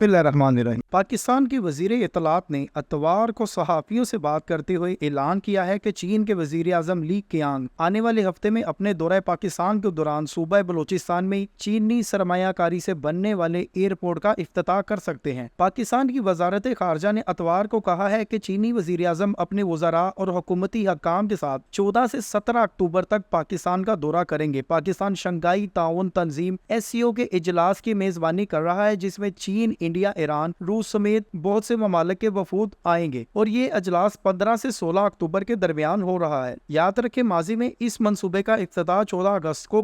बिस्मिल्लाहिर्रहमानिर्रहीम। पाकिस्तान की वजीर इत्तलात ने अतवार को सहाफ़ियों से बात करते हुए ऐलान किया है कि चीन के वजीर आज़म ली क़ियांग आने वाले हफ्ते में अपने दौरे पाकिस्तान के दौरान सूबा बलूचिस्तान में चीनी सरमायाकारी से बनने वाले एयरपोर्ट का इफ्तिताह कर सकते हैं। पाकिस्तान की वजारत खारजा ने अतवार को कहा है कि चीनी वजीर आज़म अपने वज़रा और हुकूमती हकाम के साथ 14 से 17 अक्टूबर तक पाकिस्तान का दौरा करेंगे। पाकिस्तान शंघाई ताउन तंजीम SCO के इजलास की मेजबानी कर रहा है, जिसमें चीन, इंडिया, ईरान, रूस समेत बहुत से ममालिक के वफूद आएंगे और ये अजलास 15 से 16 अक्टूबर के दरमियान हो रहा है। याद रखें, माजी में इस मंसूबे का इफ्तिताह 14 अगस्त को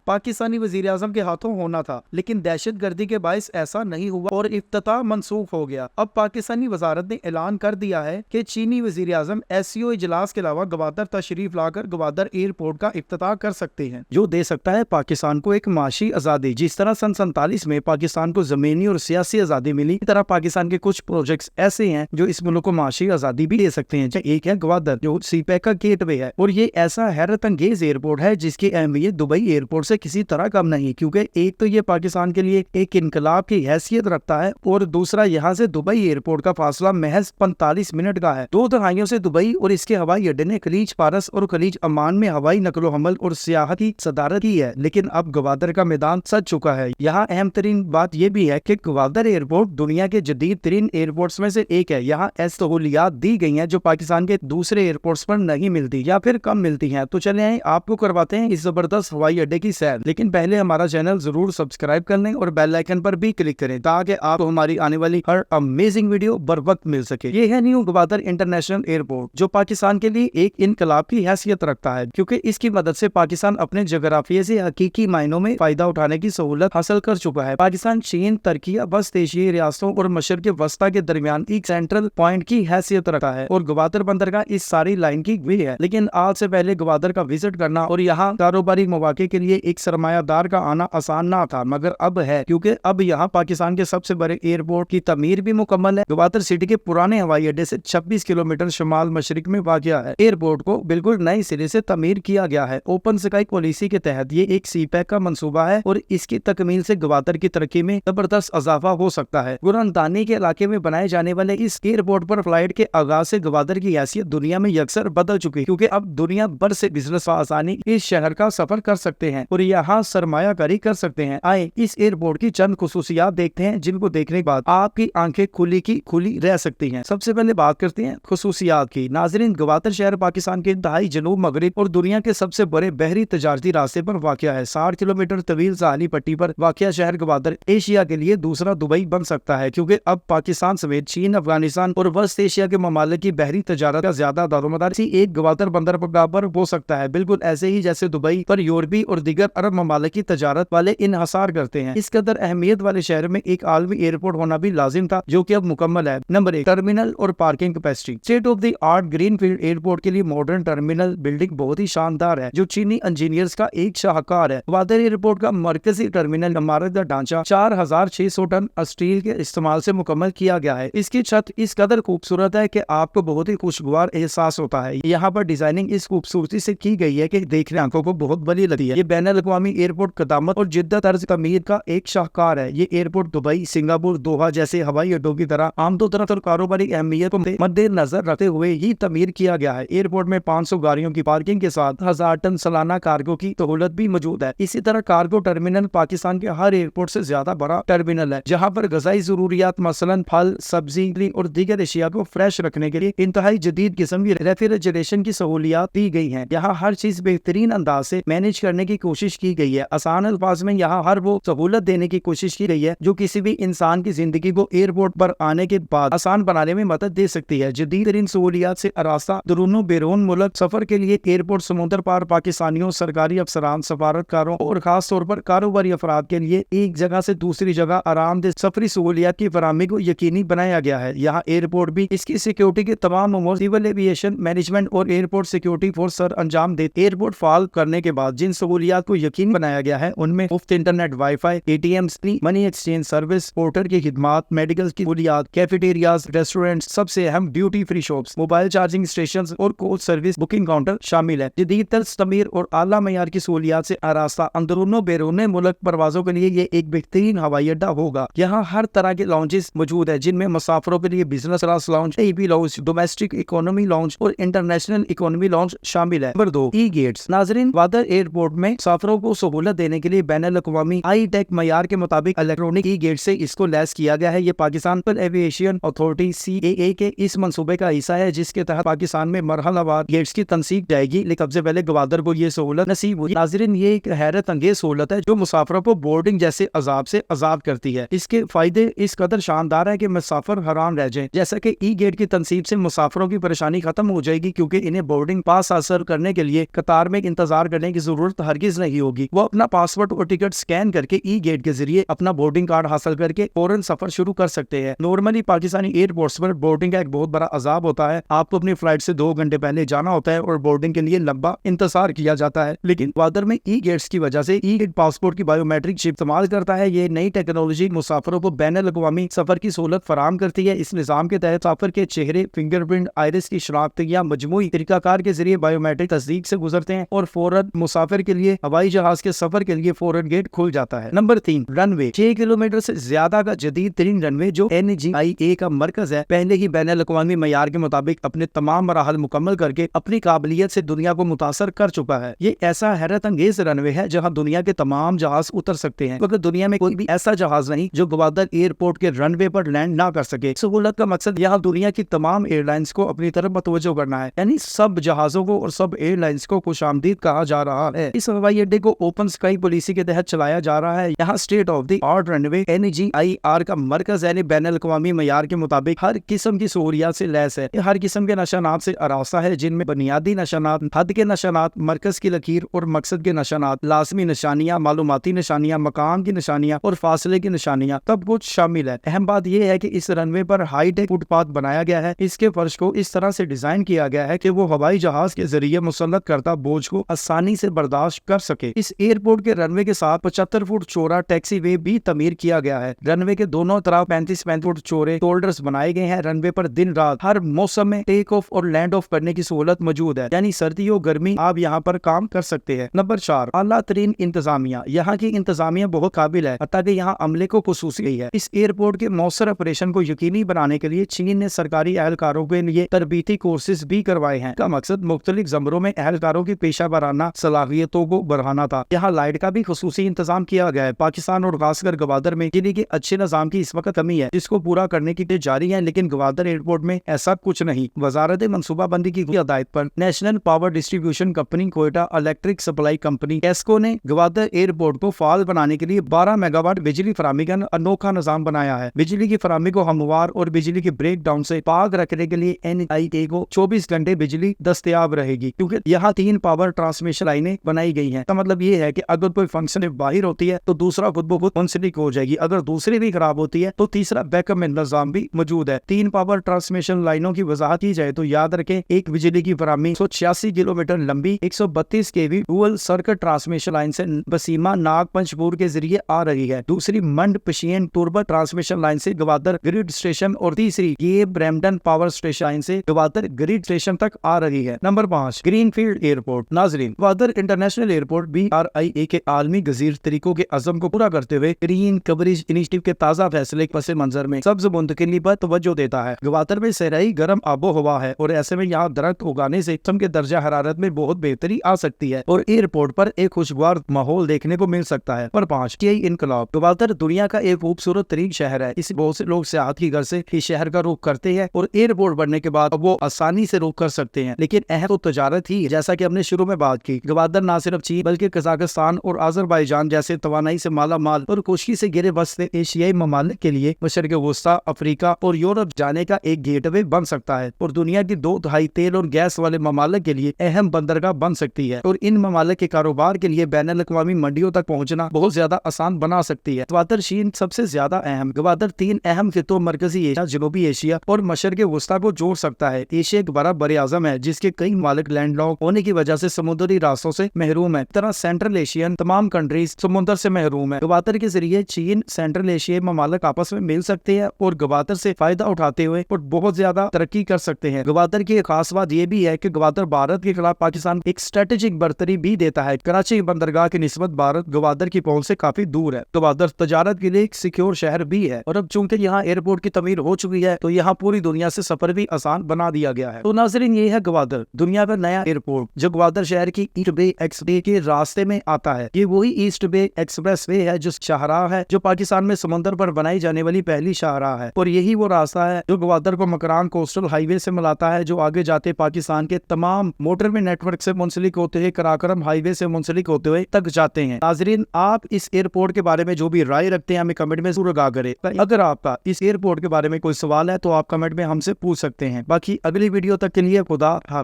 पाकिस्तानी वजीर आज़म के हाथों होना था, लेकिन दहशत गर्दी के बायस ऐसा नहीं हुआ और इफ्तिताह मनसूख हो गया। अब पाकिस्तानी वजारत ने ऐलान कर दिया है कि चीनी वजीर आज़म SCO इजलास के अलावा गवादर तशरीफ लाकर गवादर एयरपोर्ट का इफ्तिताह कर सकते हैं, जो दे सकता है पाकिस्तान को एक माशी आज़ादी। जिस तरह सन 47 में पाकिस्तान को जमीनी और सियासी आज़ादी मिली, इस तरह पाकिस्तान के कुछ प्रोजेक्ट्स ऐसे हैं जो इस मुल्क को माशी आज़ादी भी दे सकते हैं। एक है गवादर, जो CPEC का गेटवे है, और ये ऐसा हैरत अंगेज एयरपोर्ट है जिसकी अहमियत दुबई एयरपोर्ट से किसी तरह कम नहीं, क्योंकि एक तो ये पाकिस्तान के लिए एक इनकलाब की हैसियत रखता है और दूसरा यहाँ से दुबई एयरपोर्ट का फासला महज 45 मिनट का है। 2 दहाइयों से दुबई और इसके हवाई अड्डे ने खलीज फारस और खलीज अमान में हवाई नकलो हमल और सियाहत की सदारत की है, लेकिन अब गवादर का मैदान सज चुका है। यहाँ अहम तरीन बात यह भी है कि गवादर एयरपोर्ट दुनिया के जदीद तरीन एयरपोर्ट्स में से एक है। यहाँ ऐसी सहूलियात दी गई हैं जो पाकिस्तान के दूसरे एयरपोर्ट्स पर नहीं मिलती या फिर कम मिलती हैं। तो चले आए, आपको करवाते हैं इस जबरदस्त हवाई अड्डे की सैर, लेकिन पहले हमारा चैनल जरूर सब्सक्राइब कर लें और बेल आइकन पर भी क्लिक करें ताकि आपको हमारी आने वाली हर अमेजिंग वीडियो बर वक्त मिल सके। ये है न्यू गवादर इंटरनेशनल एयरपोर्ट, जो पाकिस्तान के लिए एक इनकलाब की हैसियत रखता है, क्योंकि इसकी मदद से पाकिस्तान अपने जोग्राफिया से हकीकी मायनों में फायदा उठाने की सहूलत हासिल कर चुका है। पाकिस्तान चीन, तुर्की, वस्त एशियाई रियासतों और मशरक़ वस्ता के दरमियान एक सेंट्रल पॉइंट की हैसियत रखता है और गवादर बंदरगाह इस सारी लाइन की भी है। लेकिन आज से पहले गवादर का विजिट करना और यहाँ कारोबारी मौके के लिए एक सरमायादार का आना आसान ना था, मगर अब है, क्योंकि अब यहाँ पाकिस्तान के सबसे बड़े एयरपोर्ट की तमीर भी मुकम्मल है। गवादर सिटी के पुराने हवाई अड्डे से 26 किलोमीटर शुमाल मशरिक में वाक़िया है। एयरपोर्ट को बिल्कुल नए सिरे से तमीर किया गया है। ओपन स्काई पॉलिसी के तहत ये एक CPEC का मंसूबा है और इसकी तकमील से गवादर की तरक्की में जबरदस्त इजाफा हो सकता है। गुरानदानी के इलाके में बनाए जाने वाले इस एयरपोर्ट पर फ्लाइट के आगाज से गवादर की हैसियत दुनिया में यकसर बदल चुकी है, क्योंकि अब दुनिया भर से बिजनेस आसानी इस शहर का सफर कर सकते हैं और यहाँ सरमायाकारी कर सकते हैं। आए इस एयरपोर्ट की चंद खुसूसियात देखते हैं, जिनको देखने के बाद आपकी आंखें खुली रह सकती हैं। सबसे पहले बात करते हैं खुसूसियात की। नाजरीन, गवादर शहर पाकिस्तान के इंतहाई जनूब मगरिब और दुनिया के सबसे बड़े बहरी तजारती रास्ते पर वाक़िया है। 60 किलोमीटर तवील साहली पट्टी पर वाक़िया शहर गवादर एशिया के लिए दूसरा दुबई बन सकता है, क्योंकि अब पाकिस्तान समेत चीन, अफगानिस्तान और वस्त एशिया के ममालिक की बहरी तजारत का ज्यादा दारोमदार एक गवादर बंदरगाह पर हो सकता है, बिल्कुल ऐसे ही जैसे दुबई पर यूरोपी और दीगर अरब ममालिक की तजारत वाले इन्हसार करते हैं। इस कदर अहमियत वाले शहर में एक आलमी एयरपोर्ट होना भी लाजिम था, जो कि अब मुकम्मल है। नंबर 1, टर्मिनल और parking capacity. State of the art greenfield airport के लिए मॉडर्न टर्मिनल बिल्डिंग बहुत ही शानदार है, जो चीनी इंजीनियर्स का एक शाहकार है। गवादर एयरपोर्ट का मरकजी टर्मिनल इमारत का ढांचा 4600 टन स्टील के इस्तेमाल से मुकम्मल किया गया है। इसकी छत इस कदर खूबसूरत है कि आपको बहुत ही खुशगवार एहसास होता है। यहाँ पर डिजाइनिंग इस खूबसूरती से की गई है कि देखने आंखों को बहुत बड़ी लगती है। ये बैनुल-अक़वामी एयरपोर्ट कदामत और जिद्दत तर्ज तमीर का एक शाहकार है। ये एयरपोर्ट दुबई, सिंगापुर, दोहा जैसे हवाई अड्डों की तरह आमतौर और कारोबारी अहमियत को मद्देनजर रखते हुए ही तमीर किया गया है। एयरपोर्ट में 500 गाड़ियों की पार्किंग के साथ 1000 टन सालाना कार्गो की सहूलत भी मौजूद है। इसी तरह कार्गो टर्मिनल पाकिस्तान के हर एयरपोर्ट से ज्यादा बड़ा टर्मिनल है, जहाँ पर ग़िज़ाई ज़रूरियात मसलन फल, सब्जी और दीगर अशिया को फ्रेश रखने के लिए इंतहाई जदीद किस्म की रेफ्रिजरेशन की सहूलियात दी गई हैं। यहाँ हर चीज बेहतरीन अंदाज से मैनेज करने की कोशिश की गई है। आसान अल्फाज में यहाँ हर वो सहूलत देने की कोशिश की गई है जो किसी भी इंसान की जिंदगी को एयरपोर्ट पर आने के बाद आसान बनाने में मदद दे सकती है। जदीद तरीन सहूलियात से आरास्ता दरूनो बैरून मुल्क सफर के लिए एयरपोर्ट समुद्र पार पाकिस्तानियों, सरकारी अफसरान, सफारतकारों और खास तौर पर कारोबारी अफराद के लिए एक जगह से दूसरी जगह आरामदेह सफरी सहूलियात की फराहमी को यकीनी बनाया गया है। यहाँ एयरपोर्ट भी इसकी सिक्योरिटी के तमाम उमूर सिविल एविएशन मैनेजमेंट और एयरपोर्ट सिक्योरिटी फोर्स सर अंजाम देते। एयरपोर्ट फाल करने के बाद जिन सहूलियात को यकीन बनाया गया है उनमें मुफ्त internet, wifi, ATMs, money exchange service, porter की खिदमात, मेडिकल की सहूलियात, कैफेटेरियाज, रेस्टोरेंट, सबसे अहम duty free shops, mobile charging station और कोच सर्विस बुकिंग काउंटर शामिल है। जदीद तर्ज तमीर और आला मयार की सहूलियात से आरास्ता अंदरूनो बैरून मुल्क परवाजों के लिए ये एक बेहतरीन हवाई अड्डा होगा। यहाँ हर तरह के लॉन्जेस मौजूद है, जिनमें मुसाफिरों के लिए business class lounge, AB lounge, domestic economy lounge और इंटरनेशनल इकोनॉमी लॉन्ज शामिल है। Number 2, E gates. नाजरीन, ग्वादर एयरपोर्ट में मुसाफिरों को सहूलत देने के लिए बैनुल-अक़वामी हाई टेक मयार के मुताबिक इलेक्ट्रॉनिक ई गेट से इसको लैस किया गया है। ये Pakistan civil aviation authority CAA के इस मंसूबे का हिस्सा है, जिसके तहत पाकिस्तान में मरहलावार गेट्स की तनसीब जाएगी, लेकिन सबसे पहले ग्वादर को ये सहूलत नसीब हुई। नाजरीन, ये एक हैरत अंगेज सहूलत है जो मुसाफिरों को बोर्डिंग जैसे अजाब से आजाद करती है। इसके फायदे इस कदर शानदार है कि मुसाफिर हैरान रह जाए। जैसा कि ई गेट की तनसीब से मुसाफिरों की परेशानी खत्म हो जाएगी, क्योंकि इन्हें बोर्डिंग पास हासिल करने के लिए कतार में इंतजार करने की जरूरत हरगिज नहीं होगी। वो अपना पासपोर्ट और टिकट स्कैन करके ई गेट के जरिए अपना बोर्डिंग कार्ड हासिल करके फौरन सफर शुरू कर सकते हैं। नॉर्मली पाकिस्तानी एयरपोर्ट्स पर बोर्डिंग का एक बहुत बड़ा अजाब होता है। आपको अपनी फ्लाइट से 2 घंटे पहले जाना होता है और बोर्डिंग के लिए लंबा इंतजार किया जाता है, लेकिन ग्वादर में ई गेट्स की वजह से ई गेट पासपोर्ट की बायोमेट्रिक चिप इस्तेमाल करता है। ये नई टेक्नोलॉजी मुसाफिरों को बैनुल-अक़वामी सफर की सहूलत फराम करती है। इस निजाम के तहत मुसाफिर के चेहरे, फिंगरप्रिंट, आइरिस की शनाख्तियां मजमूई तरीकाकार के जरिए बायोमेट्रिक तस्दीक से गुजरते हैं और फौरन मुसाफिर के लिए हवाई जहाज के सफर के लिए फौरन गेट खुल जाता है। Number 3, runway. 6 किलोमीटर से ज्यादा का जदीद तरीन रनवे जो NGIA का मरकज है, पहले ही बैनुल-अक़वामी मयार के मुताबिक अपने तमाम मराहल मुकम्मल करके अपनी काबिलियत से दुनिया को मुतासर कर चुका है। ये ऐसा हैरत अंगेज रनवे है जहाँ दुनिया के तमाम जहाज उतर सकते हैं, क्योंकि दुनिया में कोई भी ऐसा जहाज नहीं जो ग्वादर एयरपोर्ट के रनवे पर लैंड ना कर सके। सहूलत का मकसद यहाँ दुनिया की तमाम एयरलाइंस को अपनी तरफ मतवज्जो करना है, यानी सब जहाजों को और सब एयरलाइंस को खुशामदीद कहा जा रहा है। इस हवाई अड्डे को ओपन स्काई पॉलिसी के तहत चलाया जा रहा है। यहाँ state of the art runway NGIR का मरकज यानी बैनुल-अक़वामी मयार के मुताबिक हर किस्म की सहूलियात से लैस है। हर किस्म के निशानात से आरास्ता है, जिनमें बुनियादी निशानात, हद के निशानात, मरकज की लकीर और मकसद के निशानात, लाजमी निशानियां, मालूमाती निशानियां, मकाम की निशानियां और फासले की निशानियां सब कुछ शामिल है। अहम बात यह है कि इस रनवे पर हाई टेक फुटपाथ बनाया गया है। इसके फर्श को इस तरह से डिजाइन किया गया है कि वो हवाई जहाज के जरिए मुसल्लत करता बोझ को आसानी से बर्दाश्त कर सके। इस एयरपोर्ट के रनवे के साथ 75 फुट चौड़ा टैक्सी वे भी तमीर किया गया है। रनवे के दोनों तरफ 35 फुट चौड़े शोल्डर्स बनाए गए हैं। रनवे पर दिन रात हर मौसम में टेक ऑफ और लैंड ऑफ करने की सहूलत मौजूद है, यानी सर्दी और गर्मी आप यहाँ पर काम कर सकते हैं। नंबर 4, आला तरीन इंतजामिया। यहाँ की इंतजामिया बहुत काबिल है, हत्ता कि यहाँ अमले को खुसूसी है। इस एयरपोर्ट के मौसर ऑपरेशन को यकीनी बनाने के लिए चीन ने सरकारी एहलकारों के लिए तरबीती कोर्सेज भी करवाए हैं। का मकसद मुख्तलिफ ज़मरों में एहलकारों की पेशा वराना सलाहियतों को बढ़ाना था। यहाँ लाइट का भी खुसूसी इंतजाम किया गया है। पाकिस्तान और खासकर ग्वादर में बिजली के अच्छे निजाम की इस वक्त कमी है, जिसको पूरा करने की जारी है, लेकिन ग्वादर एयरपोर्ट में ऐसा कुछ नहीं। वजारत मनसूबाबंदी की हिदायत पर national power distribution company Quetta electric supply company QESCO ने ग्वादर एयरपोर्ट को फाल बनाने के लिए 12 मेगावाट बिजली फराहमी का अनोखा निजाम बनाया है। बिजली की फराहमी को हमवार और बिजली के ब्रेक डाउन से पाक रखने के लिए NIA को 24 घंटे बिजली दस्तयाब रहेगी, क्योंकि यहाँ 3 पावर ट्रांसमिशन लाइनें बनाई गई हैं। तो मतलब ये है कि अगर कोई फंक्शन बाहर होती है तो दूसरा खुद ब खुद मुंसलिक हो जाएगी, अगर दूसरी भी खराब होती है तो तीसरा बैकअप में निजाम भी मौजूद है। 3 पावर ट्रांसमिशन लाइनों की वजाहत की जाए तो याद रखें, एक बिजली की फराहमी 186 किलोमीटर लंबी 132 kV dual circuit transmission line से बसीमा नाग पंचपुर के जरिए आ रही है। दूसरी मंड पशियन टूरबा ट्रांसमिशन लाइन से ग्वादर ग्रिड स्टेशन और तीसरी ये ब्रैम्पटन पावर स्टेशन लाइन से ग्वादर ग्रिड स्टेशन तक आ रही है। Number 5, greenfield airport. नाजरीन, ग्वादर इंटरनेशनल एयरपोर्ट BRIA के आलमी गजीर तरीकों के अज़म को पूरा करते हुए ग्रीन कवरेज इनिशिएटिव के ताज़ा फैसले के पस मंजर में सब्ज मुंतकिली पर तवज्जो देता है। ग्वादर में सहराई गर्म आबो हवा है और ऐसे में यहाँ दरख्त उगाने से मौसम के दर्जा हरारत में बहुत बेहतरी आ सकती है और एयरपोर्ट पर एक खुशगवार माहौल देखने को मिल सकता है। पर 5, इनकलाब। ग्वादर दुनिया का एक खूबसूरत तरीन शहर है। इस बहुत से लोग सियाहत की घर से इस शहर का रुख करते हैं और एयरपोर्ट बनने के बाद वो आसानी से रुख कर सकते हैं, लेकिन अहम तो तजारत ही, जैसा कि हमने शुरू में बात की। ग्वादर न सिर्फ चीन बल्कि कजाकिस्तान और अजरबैजान जैसे तवानाई से माला माल और खुशकी से घिरे बसते एशियाई ममालिक के लिए मशरक़ वस्ता, अफ्रीका और यूरोप जाने का एक गेटवे बन सकता है और दुनिया की 2/3 तेल और गैस वाले ममालिक के लिए अहम बंदरगाह बन सकती है और इन ममालिक के कारोबार के लिए बैनुल-अक़वामी मंडियों तक पहुंचना बहुत ज्यादा आसान बना सकती है। ग्वादर चीन सबसे ज्यादा अहम। ग्वादर 3 अहम खितों मरकजी एशिया, जनूबी एशिया और मशरक़ वस्ता को जोड़ सकता है। एशिया एक बड़ा बर आज़म है जिसके कई ममालिक लैंडलॉक होने की वजह से समुद्री रास्तों से महरूम है। तरह सेंट्रल एशियन तमाम कंट्रीज समुद्र से महरूम है। ग्वादर के जरिए चीन, सेंट्रल एशियाई ममालिक आपस में मिल सकते हैं और ग्वादर से फायदा उठाते हुए और बहुत ज्यादा तरक्की कर सकते हैं। ग्वादर की एक खास बात यह भी है कि ग्वादर भारत के खिलाफ पाकिस्तान एक स्ट्रेटेजिक बर्तरी भी देता है। कराची बंदरगाह की निस्बत भारत ग्वादर की पहुंच से काफी दूर है। ग्वादर तजारत के लिए एक सिक्योर शहर भी है। और अब चूंकि यहाँ एयरपोर्ट की तमीर हो चुकी है तो यहाँ पूरी दुनिया से सफर भी आसान बना दिया गया है। तो नाज़रीन, ये है ग्वादर, दुनिया का नया एयरपोर्ट जो ग्वादर शहर की ईस्ट बे एक्सप्रेस के रास्ते में आता है। ये वही ईस्ट बे एक्सप्रेस वे है जो शाहराह है, जो पाकिस्तान में समुद्र पर बनाई जाने वाली पहली शाहराह है। और यही वो रास्ता है जो ग्वादर को मकरान कोस्टल हाईवे से मिलाता है, जो आगे जाते पाकिस्तान के तमाम मोटरवे नेटवर्क से मुंसलिक होते हुए कराकरम हाईवे से मुंसलिक होते हुए तक जाते हैं। नाजरीन, आप इस एयरपोर्ट के बारे में जो भी राय रखते हैं हमें कमेंट में जरूर आगाह करें। अगर आपका इस एयरपोर्ट के बारे में कोई सवाल है तो आप कमेंट में हमसे पूछ सकते हैं। बाकी अगली वीडियो तक के लिए खुदा हाफिज़।